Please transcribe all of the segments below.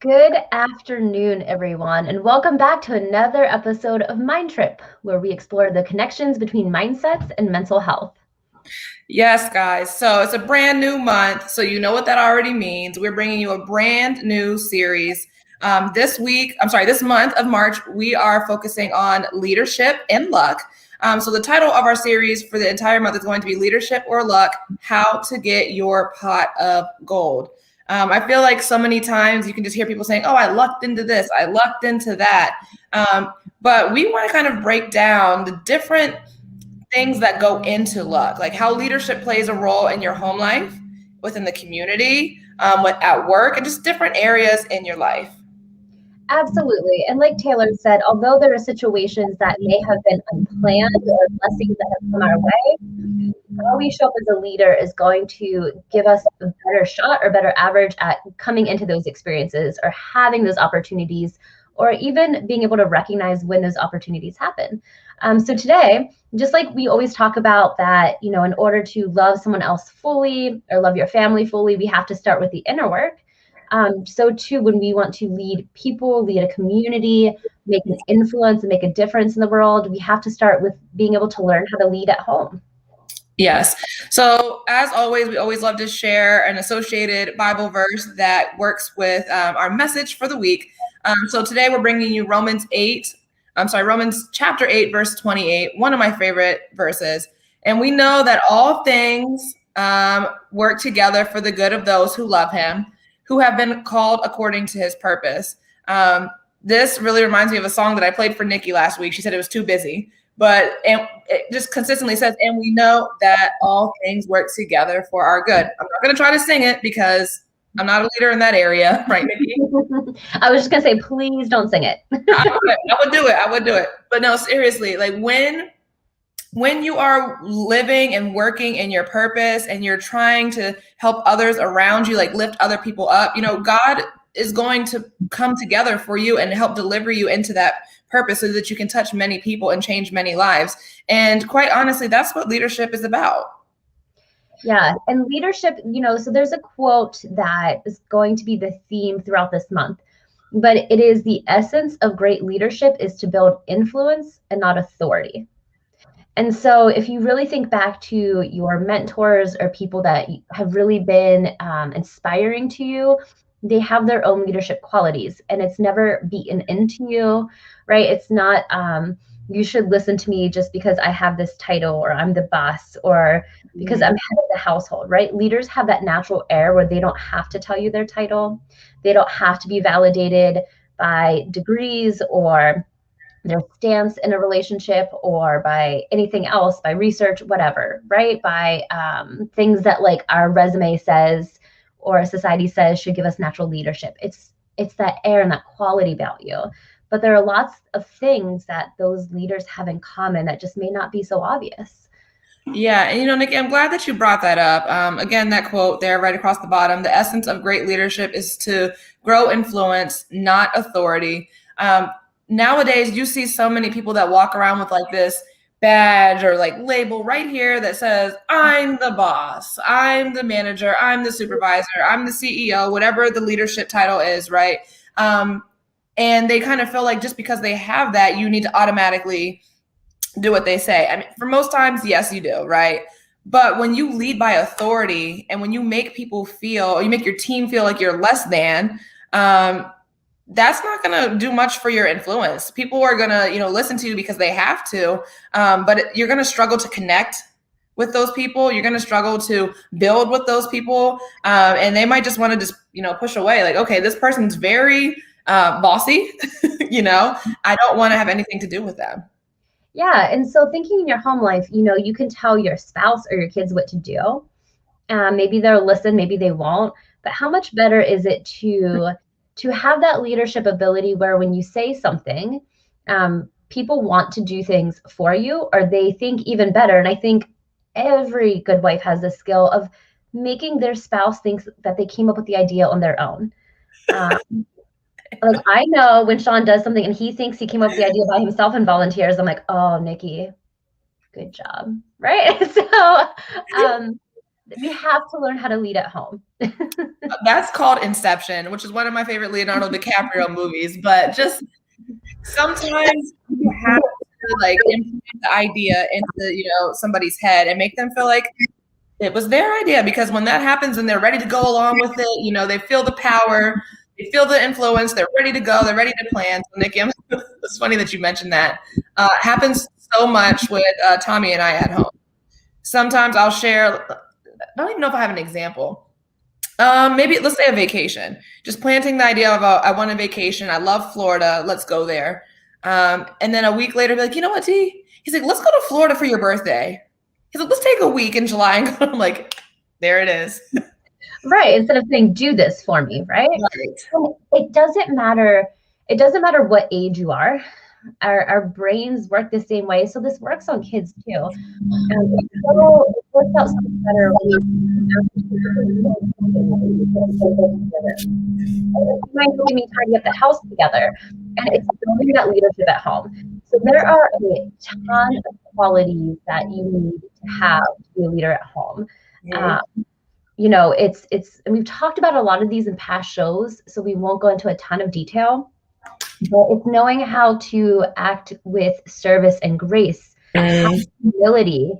Good afternoon, everyone, and welcome back to another episode of MINDTRIP, where we explore the connections between mindsets and mental health. Yes, guys. So it's a brand new month. So you know what that already means. We're bringing you a brand new series. This month of March, we are focusing on leadership and luck. So the title of our series for the entire month is going to be Leadership or Luck, How to Get Your Pot of Gold. I feel like so many times you can just hear people saying, oh, I lucked into this, I lucked into that. But we want to kind of break down the different things that go into luck, like how leadership plays a role in your home life, within the community, at work, and just different areas in your life. Absolutely. And like Taylor said, although there are situations that may have been unplanned or blessings that have come our way, how we show up as a leader is going to give us a better shot or better average at coming into those experiences or having those opportunities, or even being able to recognize when those opportunities happen. So today, just like we always talk about that, in order to love someone else fully or love your family fully, we have to start with the inner work. So too, when we want to lead people, lead a community, make an influence and make a difference in the world, we have to start with being able to learn how to lead at home. Yes. So, as always, we always love to share an associated Bible verse that works with our message for the week. So, today we're bringing you Romans chapter 8, verse 28, one of my favorite verses. And we know that all things work together for the good of those who love him, who have been called according to his purpose. This really reminds me of a song that I played for Nikki last week. She said it was too busy. And it just consistently says, and we know that all things work together for our good. I'm not going to try to sing it because I'm not a leader in that area, right, Nikki? I was just going to say, please don't sing it. I would do it. But no, seriously, like when you are living and working in your purpose and you're trying to help others around you, like lift other people up, God is going to come together for you and help deliver you into that purpose so that you can touch many people and change many lives. And quite honestly, that's what leadership is about. Yeah. And leadership, so there's a quote that is going to be the theme throughout this month, but it is the essence of great leadership is to build influence and not authority. And so if you really think back to your mentors or people that have really been inspiring to you, they have their own leadership qualities, and it's never beaten into you, right? It's not, you should listen to me just because I have this title or I'm the boss or because I'm head of the household, right? Leaders have that natural air where they don't have to tell you their title. They don't have to be validated by degrees or their stance in a relationship or by anything else, by research, whatever, right? By things that like our resume says or society says should give us natural leadership. It's that air and that quality value. But there are lots of things that those leaders have in common that just may not be so obvious. Yeah. And, Nikki, I'm glad that you brought that up. Again, that quote there right across the bottom, the essence of great leadership is to grow influence, not authority. Nowadays, you see so many people that walk around with like this badge or like label right here that says, I'm the boss, I'm the manager, I'm the supervisor, I'm the CEO, whatever the leadership title is, right? And they kind of feel like just because they have that, you need to automatically do what they say. I mean, for most times, yes, you do, right? But when you lead by authority and when you make people feel, or you make your team feel like you're less than, that's not going to do much for your influence. People are going to, listen to you because they have to, but you're going to struggle to connect with those people. You're going to struggle to build with those people. And they might just want to just, push away like, okay, this person's very bossy, I don't want to have anything to do with them. Yeah. And so thinking in your home life, you can tell your spouse or your kids what to do. Maybe they'll listen, maybe they won't. But how much better is it to have that leadership ability where when you say something, people want to do things for you, or they think even better. And I think every good wife has the skill of making their spouse think that they came up with the idea on their own. Like I know when Sean does something and he thinks he came up with the idea by himself and volunteers, I'm like, oh, Nikki, good job. Right. So We have to learn how to lead at home. That's called Inception, which is one of my favorite Leonardo DiCaprio movies. But just sometimes you have to like implement the idea into, somebody's head and make them feel like it was their idea, because when that happens and they're ready to go along with it, they feel the power, they feel the influence, they're ready to go, they're ready to plan. So Nikki, it's funny that you mentioned that. Happens so much with Tommy and I at home. Sometimes I'll share, I don't even know if I have an example. Maybe let's say a vacation, just planting the idea of I want a vacation. I love Florida. Let's go there. And then a week later, be like, you know what, T? He's like, let's go to Florida for your birthday. He's like, let's take a week in July and go. I'm like, there it is. Right. Instead of saying, do this for me. Right. And it doesn't matter. It doesn't matter what age you are. Our brains work the same way. So this works on kids too. It works out so much better when you might believe me tidying up the house together. And it's building that leadership at home. So there are a ton of qualities that you need to have to be a leader at home. It's and we've talked about a lot of these in past shows, so we won't go into a ton of detail. But it's knowing how to act with service and grace, humility.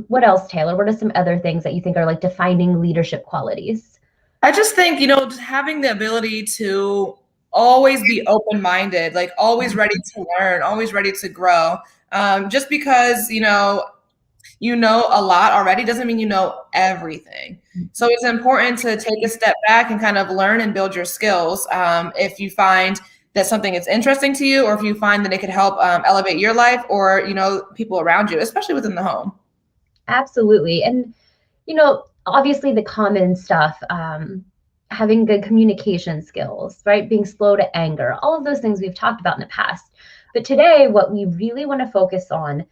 What else, Taylor? What are some other things that you think are like defining leadership qualities? I just think, just having the ability to always be open-minded, like always ready to learn, always ready to grow. Just because, you know a lot already doesn't mean you know everything. So it's important to take a step back and kind of learn and build your skills. If you find that something is interesting to you, or if you find that it could help elevate your life or, people around you, especially within the home. Absolutely. And, obviously the common stuff, having good communication skills, right? Being slow to anger, all of those things we've talked about in the past. But today, what we really want to focus on,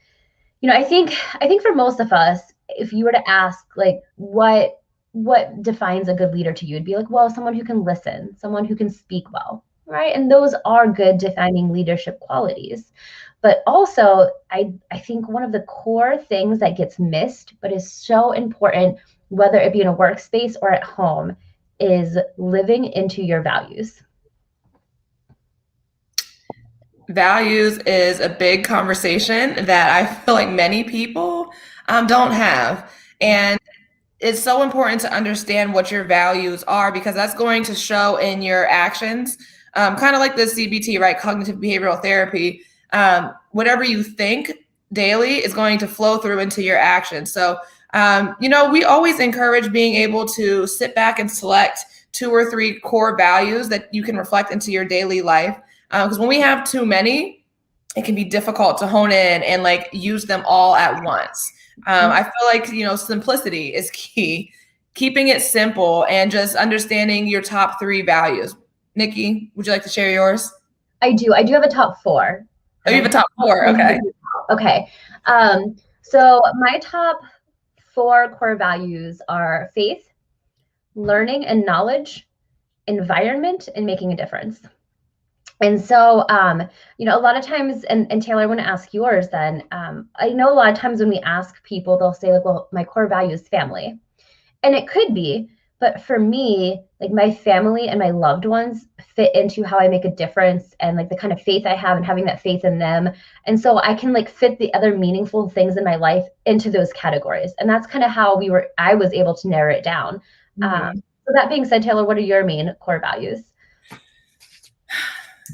I think for most of us, if you were to ask, like, what defines a good leader to you, it'd be like, well, someone who can listen, someone who can speak well, right? And those are good defining leadership qualities. But also, I think one of the core things that gets missed, but is so important, whether it be in a workspace or at home, is living into your values. Values is a big conversation that I feel like many people don't have. And it's so important to understand what your values are, because that's going to show in your actions. Kind of like the CBT, right? Cognitive behavioral therapy. Whatever you think daily is going to flow through into your actions. So, we always encourage being able to sit back and select 2 or 3 core values that you can reflect into your daily life. Because when we have too many, it can be difficult to hone in and like use them all at once. I feel like, simplicity is key, keeping it simple and just understanding your top 3 values. Nikki, would you like to share yours? I do have a top 4. Oh, you have a top 4. Okay. Okay. So my top 4 core values are faith, learning and knowledge, environment, and making a difference. And so, a lot of times, and Taylor, I want to ask yours then. I know a lot of times when we ask people, they'll say like, well, my core value is family. And it could be, but for me, like my family and my loved ones fit into how I make a difference and like the kind of faith I have and having that faith in them. And so I can like fit the other meaningful things in my life into those categories. And that's kind of how I was able to narrow it down. So that being said, Taylor, what are your main core values?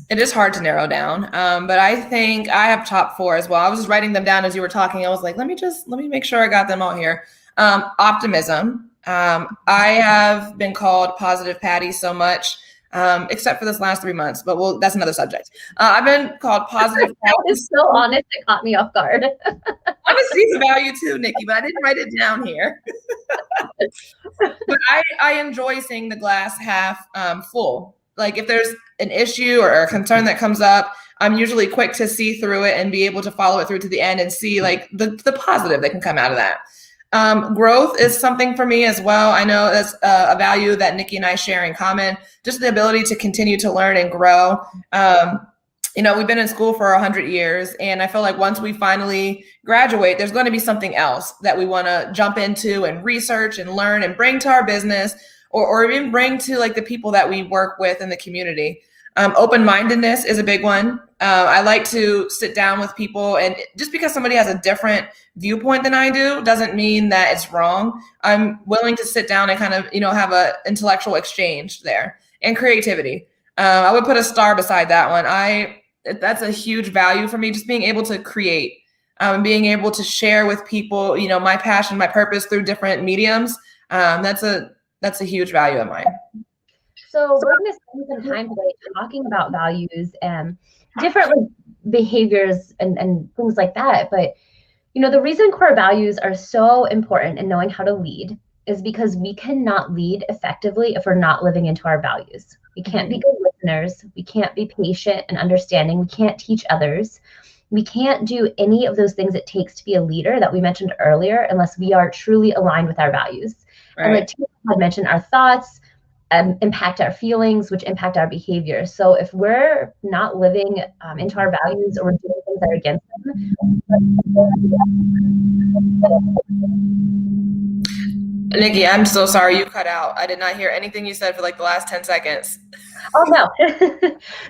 It is hard to narrow down, but I think I have top 4 as well. I was just writing them down as you were talking. I was like, let me make sure I got them all here. Optimism. I have been called Positive Patty so much, except for this last 3 months, but that's another subject. I've been called Positive Patty. I was so honest, it caught me off guard. Honesty is a value too, Nikki, but I didn't write it down here. But I enjoy seeing the glass half full. Like if there's an issue or a concern that comes up, I'm usually quick to see through it and be able to follow it through to the end and see like the positive that can come out of that. Growth is something for me as well. I know that's a value that Nikki and I share in common, just the ability to continue to learn and grow. we've been in school for 100 years, and I feel like once we finally graduate, there's going to be something else that we want to jump into and research and learn and bring to our business, or even bring to like the people that we work with in the community. Open-mindedness is a big one. I like to sit down with people, and just because somebody has a different viewpoint than I do doesn't mean that it's wrong. I'm willing to sit down and kind of, have an intellectual exchange there. And creativity. I would put a star beside that one. That's a huge value for me, just being able to create, being able to share with people, my passion, my purpose through different mediums. That's a huge value of mine. So we're going to spend some time today talking about values and different behaviors and things like that. But, the reason core values are so important in knowing how to lead is because we cannot lead effectively if we're not living into our values. We can't be good listeners. We can't be patient and understanding. We can't teach others. We can't do any of those things it takes to be a leader that we mentioned earlier unless we are truly aligned with our values. Right. And like Tina had mentioned, our thoughts impact our feelings, which impact our behavior. So if we're not living into our values, or we're doing things that are against them. Nikki, I'm so sorry you cut out. I did not hear anything you said for like the last 10 seconds. Oh, no.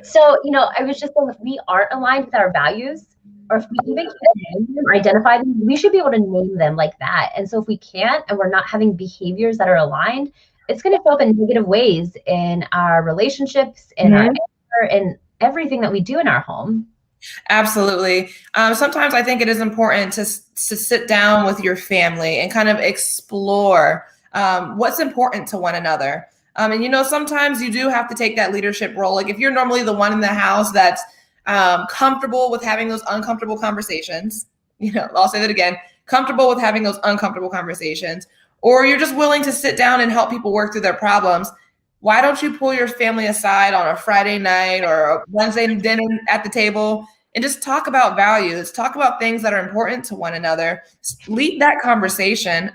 So, I was just saying, if we aren't aligned with our values, or if we even can't name them or identify them, we should be able to name them like that. And so if we can't, and we're not having behaviors that are aligned, it's going to show up in negative ways in our relationships, in our anger, and everything that we do in our home. Absolutely. Sometimes I think it is important to sit down with your family and kind of explore what's important to one another. And, sometimes you do have to take that leadership role. Like if you're normally the one in the house that's comfortable with having those uncomfortable conversations, I'll say that again, comfortable with having those uncomfortable conversations, or you're just willing to sit down and help people work through their problems. Why don't you pull your family aside on a Friday night or a Wednesday dinner at the table and just talk about values, talk about things that are important to one another, lead that conversation.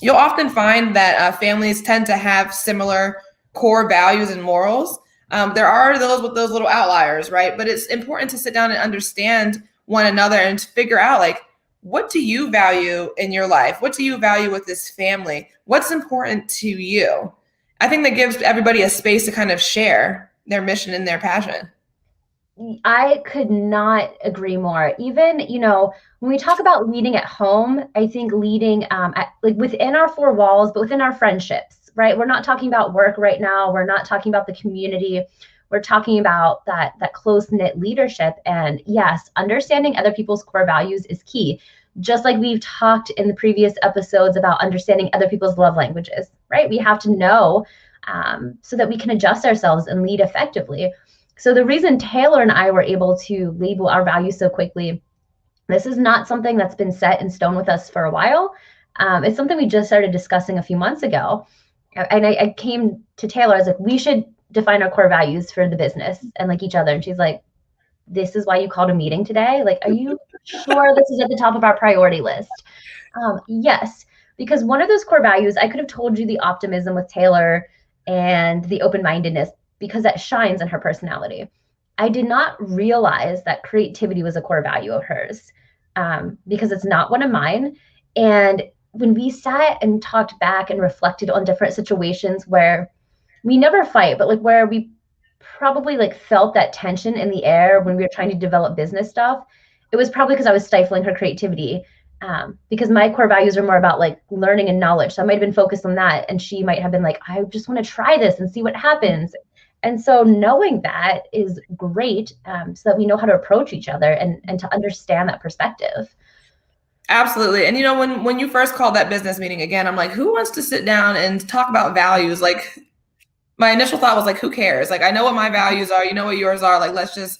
You'll often find that families tend to have similar core values and morals. There are those with those little outliers, right? But it's important to sit down and understand one another and to figure out, like, what do you value in your life? What do you value with this family? What's important to you? I think that gives everybody a space to kind of share their mission and their passion. I could not agree more. Even, when we talk about leading at home, I think leading within our four walls, but within our friendships, right? We're not talking about work right now. We're not talking about the community. We're talking about that close-knit leadership. And yes, understanding other people's core values is key. Just like we've talked in the previous episodes about understanding other people's love languages, right? We have to know so that we can adjust ourselves and lead effectively. So the reason Taylor and I were able to label our values so quickly, this is not something that's been set in stone with us for a while. It's something we just started discussing a few months ago. And I came to Taylor, I was like, we should define our core values for the business and like each other. And she's like, this is why you called a meeting today? Like, are you sure this is at the top of our priority list? Yes, because one of those core values, I could have told you the optimism with Taylor and the open-mindedness, because that shines in her personality. I did not realize that creativity was a core value of hers, because it's not one of mine. And when we sat and talked back and reflected on different situations where we never fight, but like where we probably like felt that tension in the air when we were trying to develop business stuff, it was probably because I was stifling her creativity, because my core values are more about like learning and knowledge. So I might have been focused on that, and she might have been like, I just want to try this and see what happens. And so knowing that is great, so that we know how to approach each other and to understand that perspective. Absolutely. And when you first called that business meeting, again, I'm like, who wants to sit down and talk about values? Like, my initial thought was like, who cares? Like, I know what my values are, you know what yours are, like, let's just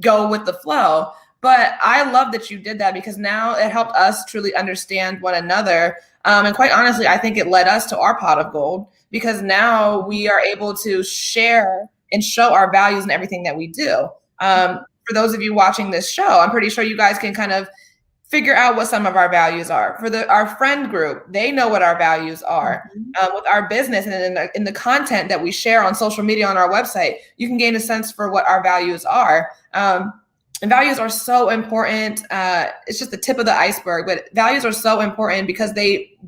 go with the flow. But I love that you did that, because now it helped us truly understand one another. And quite honestly, I think it led us to our pot of gold, because now we are able to share and show our values in everything that we do. For those of you watching this show, I'm pretty sure you guys can kind of figure out what some of our values are. For our friend group, they know what our values are. With our business and in the content that we share on social media, on our website, you can gain a sense for what our values are. And values are so important. It's just the tip of the iceberg, but values are so important because they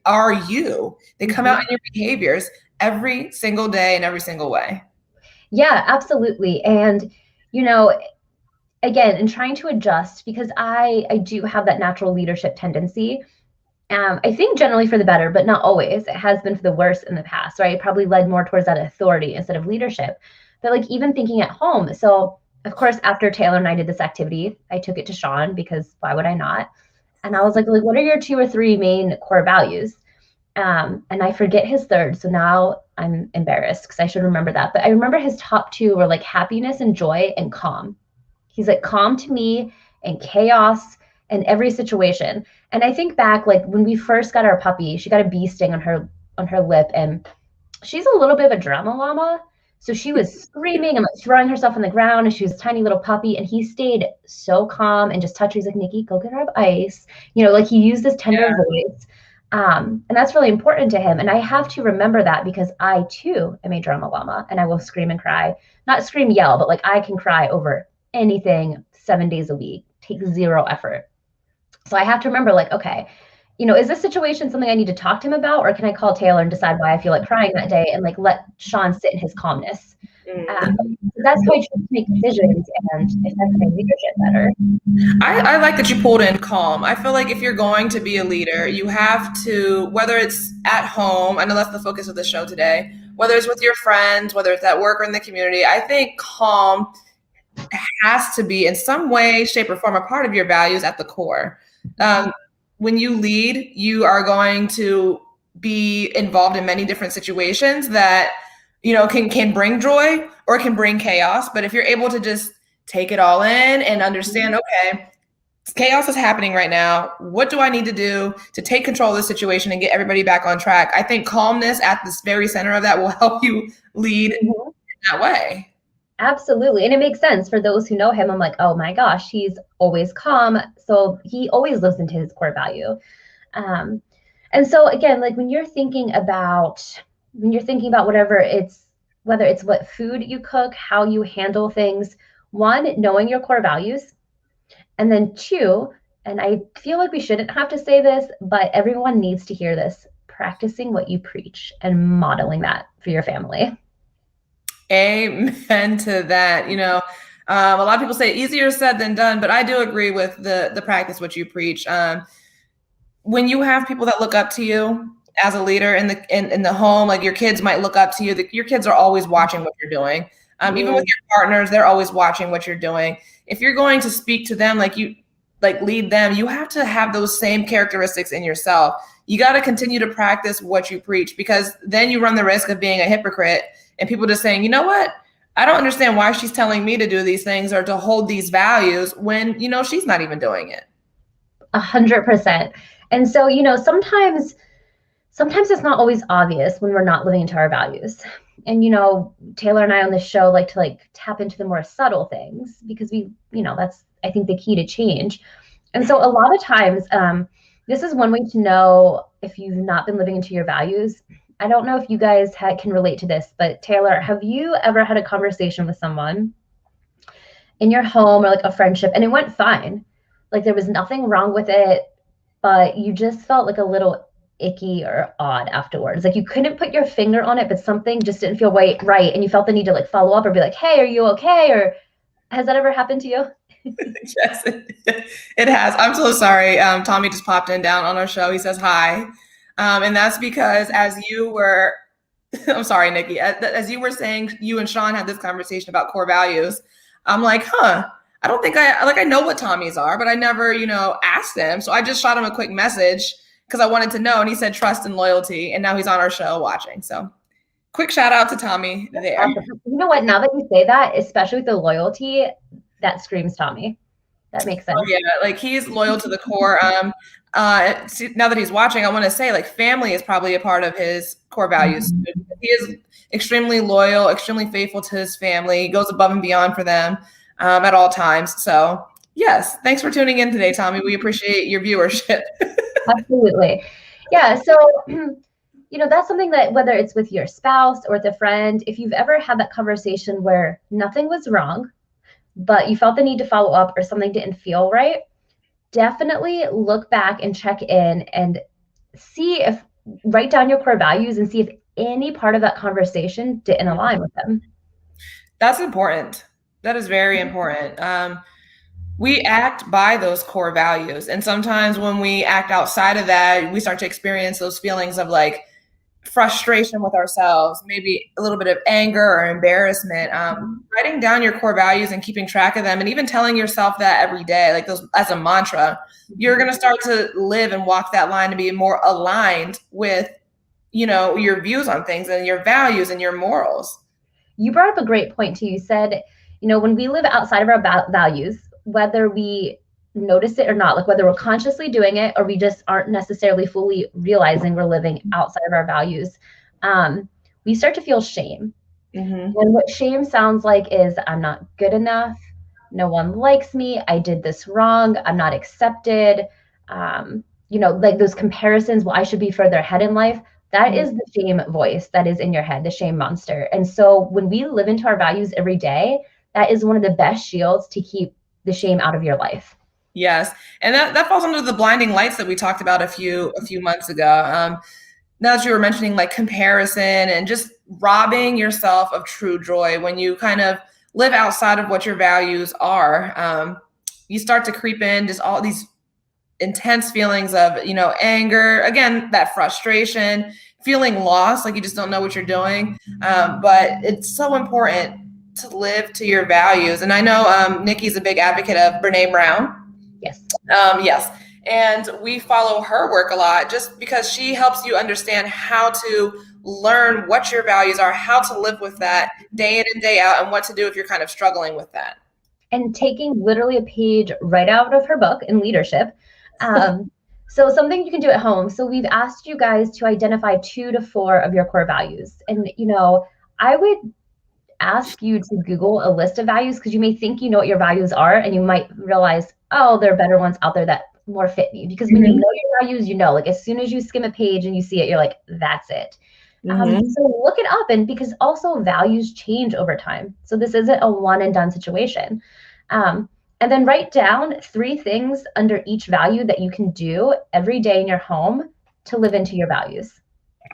are you. They come out in your behaviors every single day in every single way. Yeah, absolutely. And, again, in trying to adjust, because I do have that natural leadership tendency. I think generally for the better, but not always. It has been for the worse in the past, right? It probably led more towards that authority instead of leadership. But like even thinking at home. So of course, after Taylor and I did this activity, I took it to Sean because why would I not? And I was like, what are your 2 or 3 main core values? And I forget his third. So now I'm embarrassed because I should remember that. But I remember his top 2 were like happiness and joy and calm. He's like calm to me and chaos in every situation. And I think back, like when we first got our puppy, she got a bee sting on her lip, and she's a little bit of a drama llama. So she was screaming and like throwing herself on the ground, and she was a tiny little puppy, and he stayed so calm and just touched her. He's like, Nikki, go get her ice. Like he used this tender voice. And that's really important to him. And I have to remember that because I too am a drama llama, and I will scream and cry. Not scream, yell, but like I can cry over anything 7 days a week. Takes 0 effort. So I have to remember, like, okay, is this situation something I need to talk to him about, or can I call Taylor and decide why I feel like crying that day and like let Sean sit in his calmness? That's how I choose to make decisions and affect my leadership better. I like that you pulled in calm. I feel like if you're going to be a leader, you have to, whether it's at home, I know that's the focus of the show today, whether it's with your friends, whether it's at work or in the community, I think calm has to be in some way, shape, or form a part of your values at the core. When you lead, you are going to be involved in many different situations that, can bring joy or can bring chaos. But if you're able to just take it all in and understand, okay, chaos is happening right now. What do I need to do to take control of the situation and get everybody back on track? I think calmness at this very center of that will help you lead in that way. Absolutely. And it makes sense for those who know him. I'm like, oh my gosh, he's always calm. So he always lives into his core value. And so again, like when you're thinking about whether it's what food you cook, how you handle things, 1, knowing your core values. And then 2, and I feel like we shouldn't have to say this, but everyone needs to hear this, practicing what you preach and modeling that for your family. Amen to that. A lot of people say easier said than done, but I do agree with the practice what you preach. When you have people that look up to you as a leader in the home, like your kids might look up to you. Your kids are always watching what you're doing. Even with your partners, they're always watching what you're doing. If you're going to speak to them like lead them, you have to have those same characteristics in yourself. You got to continue to practice what you preach, because then you run the risk of being a hypocrite and people just saying, you know what? I don't understand why she's telling me to do these things or to hold these values when, she's not even doing it. 100%. And so, sometimes it's not always obvious when we're not living into our values. And, Taylor and I on this show like to tap into the more subtle things because that's, I think, the key to change. And so a lot of times, this is one way to know if you've not been living into your values. I don't know if you guys can relate to this, but Taylor, have you ever had a conversation with someone in your home or like a friendship and it went fine? Like there was nothing wrong with it, but you just felt like a little icky or odd afterwards. Like you couldn't put your finger on it, but something just didn't feel right. And you felt the need to follow up or be like, hey, are you okay? Or has that ever happened to you? Yes, it has. I'm so sorry. Tommy just popped down on our show. He says hi. And that's because as you were, I'm sorry, Nikki, as you were saying, you and Sean had this conversation about core values. I'm like, I don't think I know what Tommy's are, but I never, asked him. So I just shot him a quick message because I wanted to know. And he said trust and loyalty. And now he's on our show watching. So quick shout out to Tommy there. Awesome. You know what? Now that you say that, especially with the loyalty, that screams Tommy. That makes sense. Oh, yeah, he's loyal to the core. Now that he's watching, I want to say family is probably a part of his core values. Mm-hmm. He is extremely loyal, extremely faithful to his family. He goes above and beyond for them at all times. So Yes. Thanks for tuning in today, Tommy. We appreciate your viewership. Absolutely. Yeah. So, that's something that whether it's with your spouse or with a friend, if you've ever had that conversation where nothing was wrong, but you felt the need to follow up or something didn't feel right, definitely look back and check in and write down your core values and see if any part of that conversation didn't align with them. That's important. That is very important. We act by those core values. And sometimes when we act outside of that, we start to experience those feelings of like frustration with ourselves, maybe a little bit of anger or embarrassment. Writing down your core values and keeping track of them, and even telling yourself that every day, like those as a mantra, you're going to start to live and walk that line to be more aligned with, your views on things and your values and your morals. You brought up a great point too. You said, when we live outside of our values, whether we notice it or not, like whether we're consciously doing it or we just aren't necessarily fully realizing we're living outside of our values, we start to feel shame. And what shame sounds like is I'm not good enough. No one likes me. I did this wrong. I'm not accepted. Like those comparisons, well, I should be further ahead in life. That is the shame voice that is in your head, the shame monster. And so when we live into our values every day, that is one of the best shields to keep the shame out of your life. Yes. And that falls under the blinding lights that we talked about a few months ago. Now that you were mentioning like comparison and just robbing yourself of true joy, when you kind of live outside of what your values are, you start to creep in just all these intense feelings of, anger, again, that frustration, feeling lost, like you just don't know what you're doing. But it's so important to live to your values. And I know Nikki's a big advocate of Brene Brown. Yes. Yes. And we follow her work a lot just because she helps you understand how to learn what your values are, how to live with that day in and day out, and what to do if you're kind of struggling with that. And taking literally a page right out of her book in leadership. So something you can do at home. So we've asked you guys to identify 2 to 4 of your core values. And, I would ask you to Google a list of values because you may think you know what your values are and you might realize, oh, there are better ones out there that more fit me. Because when you know your values, like as soon as you skim a page and you see it, you're like, that's it. So look it up, and because also values change over time. So this isn't a one and done situation. And then write down 3 things under each value that you can do every day in your home to live into your values.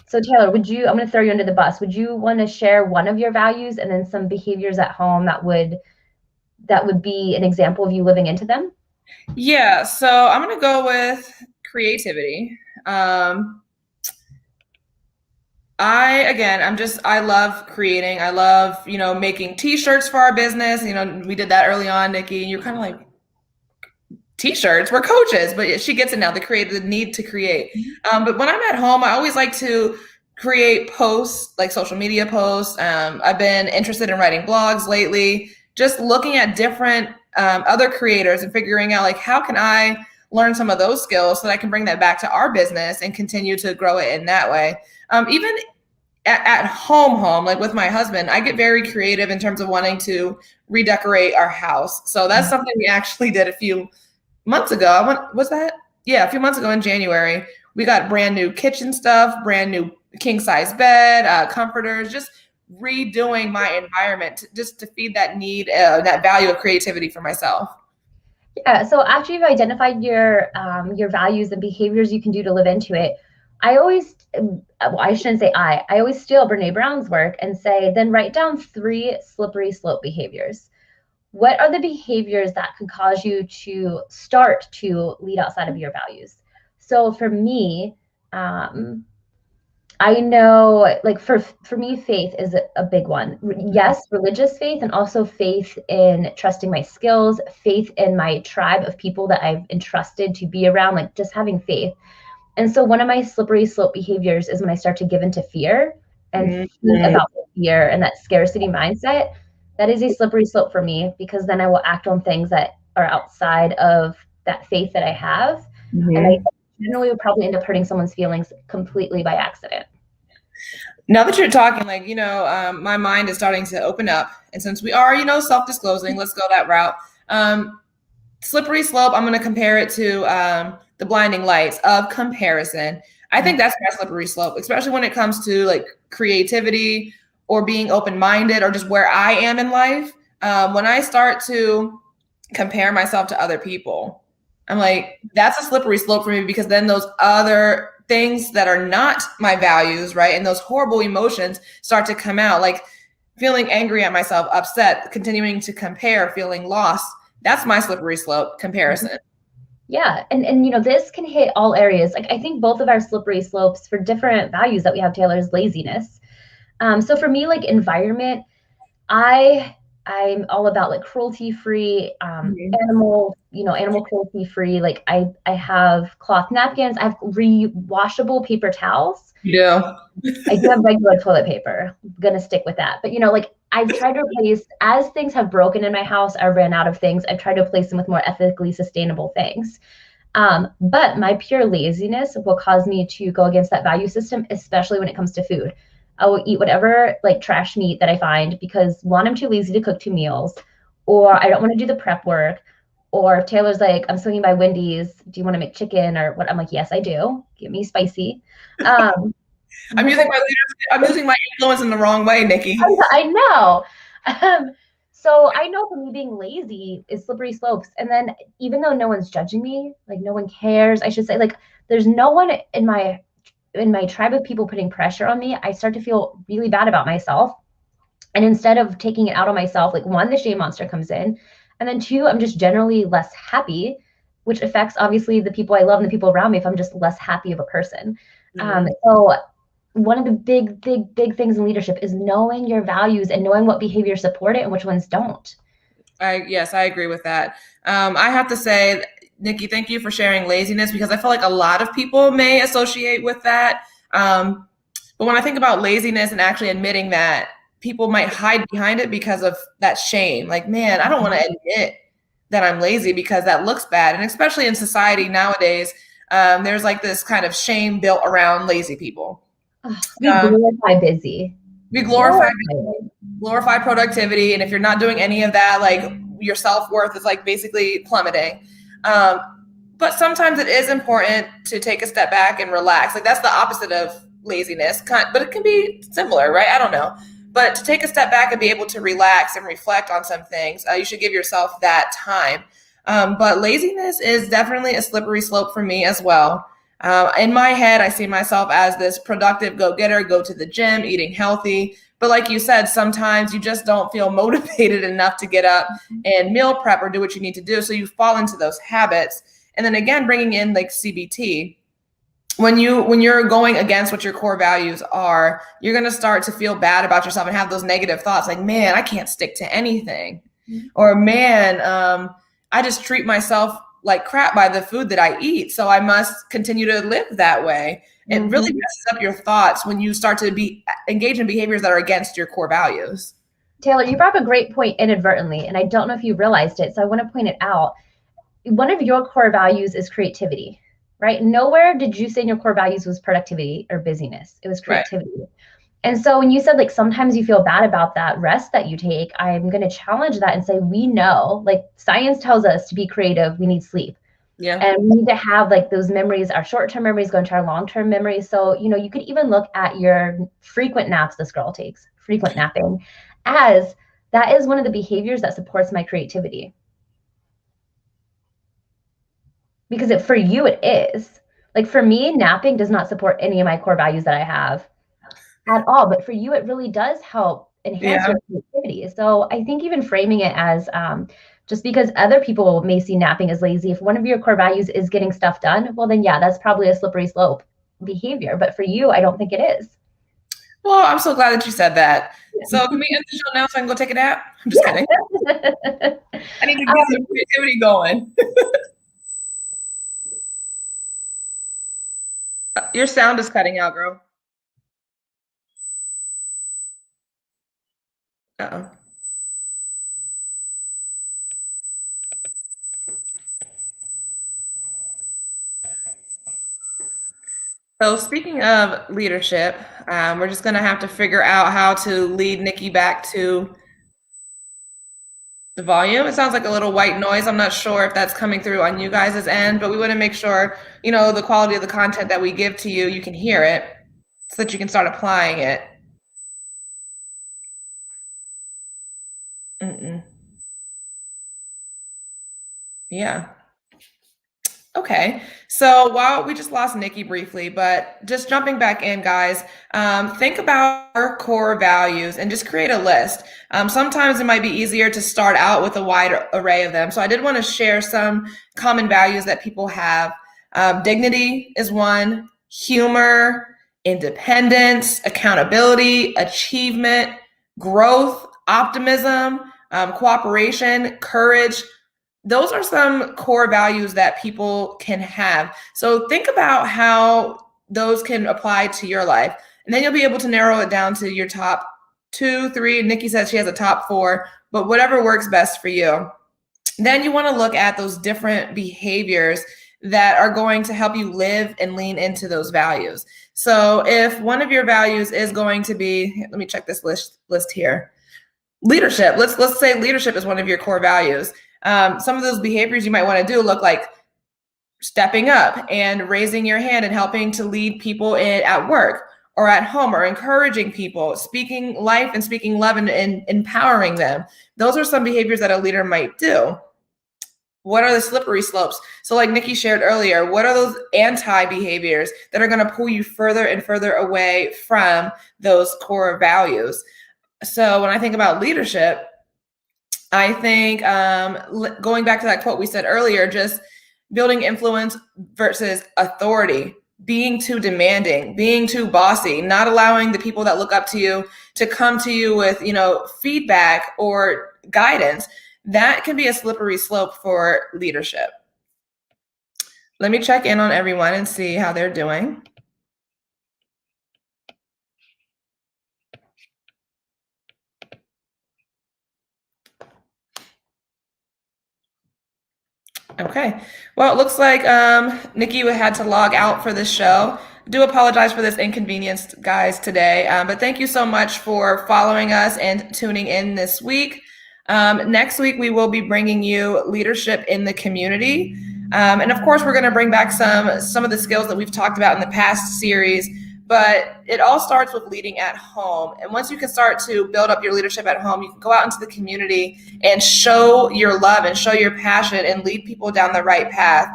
So Taylor, I'm going to throw you under the bus. Would you want to share one of your values and then some behaviors at home that would be an example of you living into them? Yeah, so I'm going to go with creativity. I love creating. I love, making t-shirts for our business. We did that early on, Nikki, and you're kind of like, t-shirts, we're coaches, but she gets it now, the need to create. But when I'm at home, I always like to create posts, like social media posts. I've been interested in writing blogs lately, just looking at different other creators and figuring out like, how can I learn some of those skills so that I can bring that back to our business and continue to grow it in that way. Even at home, like with my husband, I get very creative in terms of wanting to redecorate our house. So that's something we actually did a few months ago. A few months ago in January, we got brand new kitchen stuff, brand new king size bed, comforters, just redoing my environment just to feed that need, that value of creativity for myself. Yeah. So after you've identified your values and behaviors you can do to live into it, I always steal Brene Brown's work and say, then write down 3 slippery slope behaviors. What are the behaviors that could cause you to start to lead outside of your values? So for me, I know, like for me, faith is a big one. Yes, religious faith, and also faith in trusting my skills, faith in my tribe of people that I've entrusted to be around, like just having faith. And so one of my slippery slope behaviors is when I start to give into fear and think about fear and that scarcity mindset. That is a slippery slope for me, because then I will act on things that are outside of that faith that I have. And I generally would probably end up hurting someone's feelings completely by accident. Now that you're talking, like, my mind is starting to open up. And since we are, self-disclosing, let's go that route. slippery slope, I'm going to compare it to the blinding lights of comparison. I think that's my slippery slope, especially when it comes to like creativity or being open-minded or just where I am in life. When I start to compare myself to other people, I'm like, that's a slippery slope for me, because then those other things that are not my values, right, and those horrible emotions start to come out, like feeling angry at myself, upset, continuing to compare, feeling lost. That's my slippery slope, comparison. Yeah, and this can hit all areas. Like I think both of our slippery slopes for different values that we have, Taylor, is laziness. So for me, like environment, I'm all about like cruelty free, animal cruelty free. Like I have cloth napkins, I have rewashable paper towels. Yeah. I do have regular toilet paper. I'm gonna stick with that. But like I've tried to replace, as things have broken in my house, I ran out of things. I've tried to replace them with more ethically sustainable things. But my pure laziness will cause me to go against that value system, especially when it comes to food. I will eat whatever like trash meat that I find because one, I'm too lazy to cook 2 meals, or I don't want to do the prep work. Or if Taylor's like, I'm swinging by Wendy's, do you want to make chicken or what? I'm like, yes, I do. Give me spicy. I'm using my leadership, I'm using my influence in the wrong way, Nikki. I know. So I know for me being lazy is slippery slopes. And then even though no one's judging me, like no one cares, I should say, like there's no one in my tribe of people putting pressure on me, I start to feel really bad about myself. And instead of taking it out on myself, like one, the shame monster comes in. And then two, I'm just generally less happy, which affects obviously the people I love and the people around me if I'm just less happy of a person. So one of the big things in leadership is knowing your values and knowing what behaviors support it and which ones don't. Yes, I agree with that. I have to say, Nikki, thank you for sharing laziness, because I feel like a lot of people may associate with that. But when I think about laziness and actually admitting that, people might hide behind it because of that shame. Like, man, I don't want to admit that I'm lazy because that looks bad. And especially in society nowadays, there's like this kind of shame built around lazy people. We glorify busy. We glorify productivity, and if you're not doing any of that, like your self-worth is like basically plummeting. But sometimes it is important to take a step back and relax. Like that's the opposite of laziness, but it can be similar, right? I don't know. But to take a step back and be able to relax and reflect on some things, you should give yourself that time. But laziness is definitely a slippery slope for me as well. In my head, I see myself as this productive go-getter, go to the gym, eating healthy. But like you said, sometimes you just don't feel motivated enough to get up and meal prep or do what you need to do. So you fall into those habits. And then again, bringing in like CBT, when you're going against what your core values are, you're going to start to feel bad about yourself and have those negative thoughts like, man, I can't stick to anything. Or man, I just treat myself like crap by the food that I eat, so I must continue to live that way. It really messes up your thoughts when you start to be engaged in behaviors that are against your core values. Taylor, you brought up a great point inadvertently, and I don't know if you realized it, so I want to point it out. One of your core values is creativity, right? Nowhere did you say in your core values was productivity or busyness. It was creativity. Right. And so when you said like sometimes you feel bad about that rest that you take, I'm going to challenge that and say, we know, like science tells us to be creative, we need sleep. Yeah. And we need to have like those memories, our short-term memories go into our long-term memories. So, you could even look at your frequent naps this girl takes, frequent napping, as that is one of the behaviors that supports my creativity. Because for you, it is. Like for me, napping does not support any of my core values that I have at all, but for you, it really does help enhance your creativity. So I think even framing it as just because other people may see napping as lazy, if one of your core values is getting stuff done, well then yeah, that's probably a slippery slope behavior. But for you, I don't think it is. Well, I'm so glad that you said that. So can we end the show now so I can go take a nap? I'm just kidding. I need to get some creativity going. Your sound is cutting out, girl. Uh-oh. So speaking of leadership, we're just going to have to figure out how to lead Nikki back to The volume, it sounds like a little white noise. I'm not sure if that's coming through on you guys' end, but we want to make sure, the quality of the content that we give to you, you can hear it so that you can start applying it. Yeah. Okay, so while we just lost Nikki briefly, but just jumping back in, guys, think about our core values and just create a list. Sometimes it might be easier to start out with a wide array of them. So I did want to share some common values that people have. Dignity is one, humor, independence, accountability, achievement, growth, optimism, cooperation, courage. Those are some core values that people can have. So think about how those can apply to your life. And then you'll be able to narrow it down to your top 2, 3. Nikki says she has a top 4, but whatever works best for you. Then you want to look at those different behaviors that are going to help you live and lean into those values. So if one of your values is going to be, let me check this list here. Leadership. Let's say leadership is one of your core values. Some of those behaviors you might want to do look like stepping up and raising your hand and helping to lead people at work or at home, or encouraging people, speaking life and speaking love and empowering them. Those are some behaviors that a leader might do. What are the slippery slopes? So like Nikki shared earlier, what are those anti-behaviors that are going to pull you further and further away from those core values? So when I think about leadership, I think going back to that quote we said earlier, just building influence versus authority, being too demanding, being too bossy, not allowing the people that look up to you to come to you with, feedback or guidance. That can be a slippery slope for leadership. Let me check in on everyone and see how they're doing. Okay, well, it looks like Nikki had to log out for this show. I do apologize for this inconvenience, guys, today, but thank you so much for following us and tuning in this week. Next week, we will be bringing you leadership in the community. And of course, we're going to bring back some of the skills that we've talked about in the past series, but it all starts with leading at home. And once you can start to build up your leadership at home, you can go out into the community and show your love and show your passion and lead people down the right path.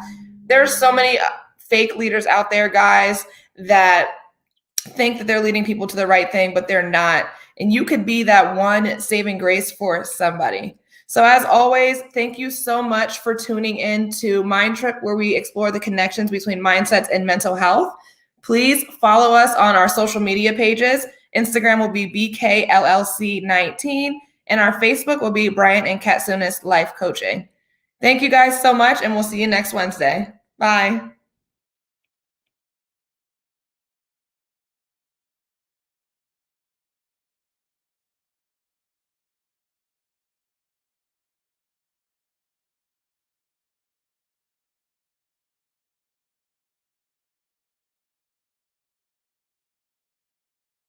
There's so many fake leaders out there, guys, that think that they're leading people to the right thing, but they're not. And you could be that one saving grace for somebody. So as always, thank you so much for tuning in to MINDTRIP, where we explore the connections between mindsets and mental health. Please follow us on our social media pages. Instagram will be BKLLC19, and our Facebook will be Bryant Katsaounis Life Coaching. Thank you guys so much, and we'll see you next Wednesday. Bye.